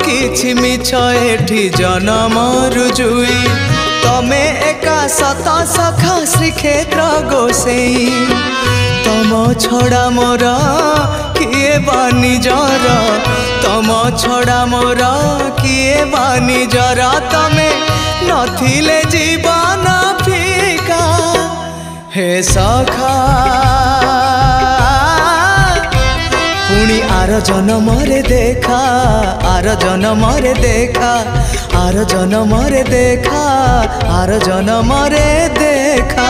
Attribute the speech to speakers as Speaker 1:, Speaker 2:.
Speaker 1: किछि मिछ एठी जनम रुजुई तमे एका सत सखा श्रीक्षेत्र गोसेई तम छड़ा मोर किए बा निजर तम छड़ा मोर किए बा निजर तमे नथिले जीवन फिका हे सखा पुणी आर जन्म रे देखा आर जन्म रे देखा आर जन्म रे देखा आर जन्म रे देखा।